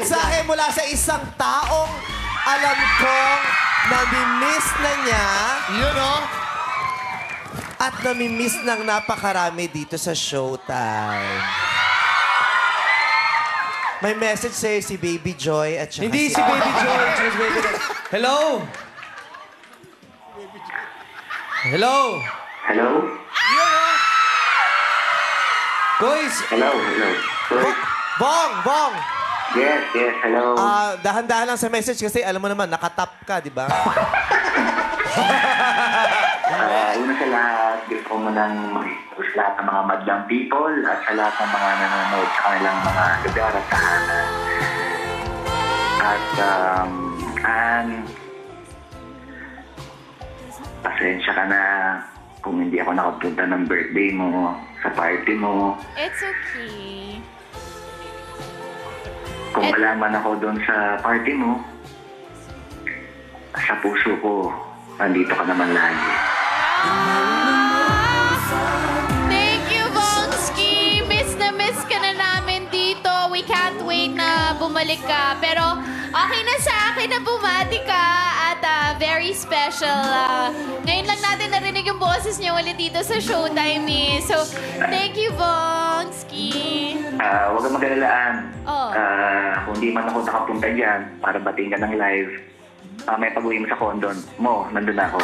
mensahe mula sa isang taong alam kong nami-miss na niya Yun, oh. at nami-miss ng napakarami dito sa Showtime. May message sa'yo si Baby Joy at saka Hindi si Baby Joy. Si Baby Joy. Hello? Hello? Hello? Guys, Hello, hello. Sorry. Bong! Yes, hello. Dahan-dahan lang sa message kasi alam mo naman, nakatap ka, di ba? Una sa lahat, gusto ko munang mag-itos lahat ng mga madlang people at sa lahat ng mga nanonood sa kanilang mga lugar at tahanan. At, pasensya ka na kung hindi ako nakapunta ng birthday mo, sa party mo. It's okay. Kung wala man ako doon sa party mo, sa puso ko, nandito ka naman lagi. Thank you, Bongski! Miss na miss ka na namin dito. We can't wait na bumalik ka. Pero okay na sa akin na bumati ka at very special. Ngayon lang natin narinig yung boses niya ulit dito sa Showtime eh. So, thank you, Bongski! Huwag kang mag-alalaan. Oh. Kung di man ako nakapunta dyan para batiin ka ng live, may pag-uwi mo sa condo mo, nandun ako.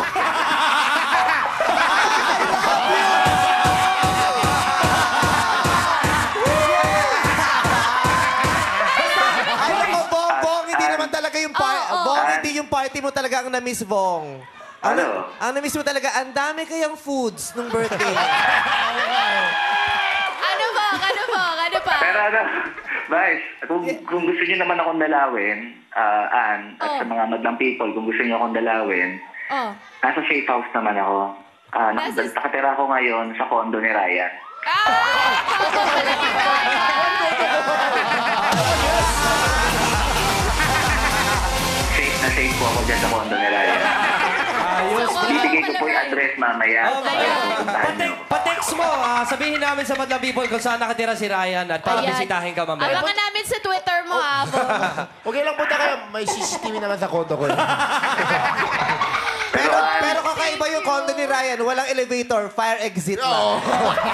Alam mo, Bong, hindi naman talaga yung party. Bong, hindi yung party mo talaga ang na-miss, Bong. Ano? Ang na-miss mo talaga, ang dami kayang foods nung birthday. Ano pa? Pero Vice, kung gusto niyo naman akong dalawin, Ann, at sa mga madlang people, kung gusto niyo akong dalawin, nasa safe house naman ako. Nakatira ako ngayon sa condo ni Ryan. Safe na safe po ako dyan sa condo ni Ryan. ayos. Bibigay ko po yung address mamaya. Pupuntahan niyo. Pa-text mo. Sabihin namin sa Madlang People kung saan nakatira si Ryan at para bisitahin ka mamaya. Abangan namin sa Twitter mo, Bong. Okay lang punta kayo. May CCTV naman sa kondo ko. Pero kakaiba yung condo ni Ryan. Walang elevator, fire exit lang. Oo.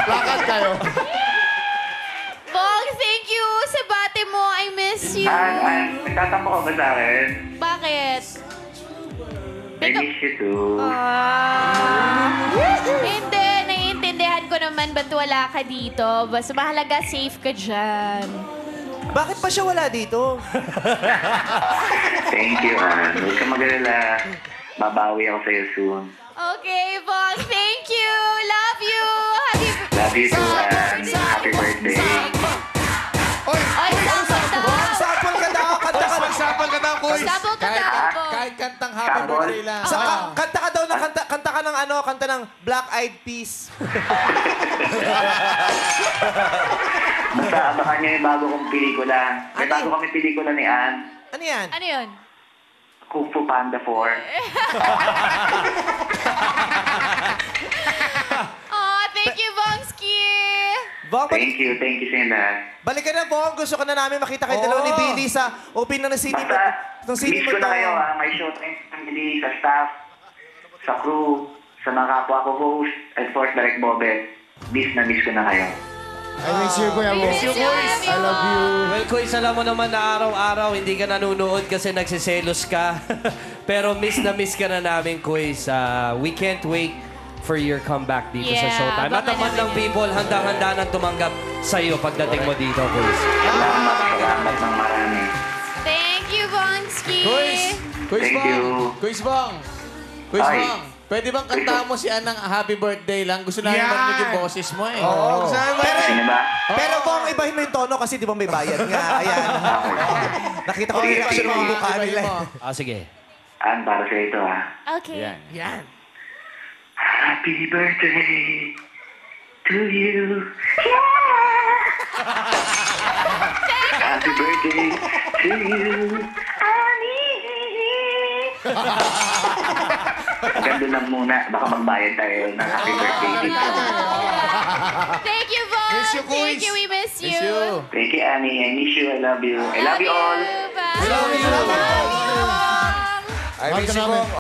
Lakad kayo. Bong, thank you sa bate mo. I miss you. Nagtatampo ka ba sa akin? Bakit? I miss you too. Hindi, naiintindihan ko naman ba't wala ka dito. Basta mahalaga, safe ka dyan. Bakit pa siya wala dito? Thank you, Ann. Huwag ka mag-alala. Babawi ako sa'yo soon. Okay, Bong. Thank you. Love you. Love you too, Ann. Happy birthday. Ay, sample daw. Sample ka daw, kanta ka daw. Magsapal ka daw, Kuy. Sample ka daw, Bong. Kahit kantang happy Sample? birthday lang. Kanta ka daw, kanta ka ng kanta ng Black Eyed Peas. Basta abangan niyo yung bago kong pelikula. May bago kami pelikula ni Ann. Ano yan? Ano yun? Kung Fu Panda 4. Oh, thank you, Bongski. Bong, Thank you sa inyo lahat. balik ka na, Bong. Gusto ko na namin makita kayo dalawa ni Billy sa open na ng city mo. Basta, miss ko na kayo ha. May showtime sa family, sa staff, sa crew, sa mga kapwa ko host, and of course, Direct Bobet. Miss ko na kayo. I miss you, Kuya Mo. Miss you, I love you. Well, Kuy, alam mo naman na araw-araw hindi ka nanonood kasi nagsiselos ka. Pero miss ka na namin, Kuy. We can't wait for your comeback dito sa Yeah, Showtime. At ang abangan Madlang namin. People, handang-handa nang tumanggap sa'yo pagdating mo dito, Kuy. Salamat ng marami. Thank you, Bongski. Kuis Thank Bong. you. Kuis Bong. Kuis Ay. Bong. Pwede bang kantahan mo si Ann ng happy birthday lang? Gusto namin marinig yung boses mo eh. Oo. Sino ba? Pero Bong, ibahin mo yung tono kasi di ba may bayad nga. Ayan. Nakita ko yung reaction ng mukha nila. Sige. Ann, para sa ito ha. Okay. Yan. Happy birthday to you. Happy birthday to you. Annie. Hanggang doon lang muna. Baka magbayad tayo ng happy birthday dito. Thank you, Bong. Miss you, Kuis. Thank you, we miss you. Miss you. Thank you, Annie. I miss you. I love you. I love you all. Bye. I love you. Bye. I miss you, Bong.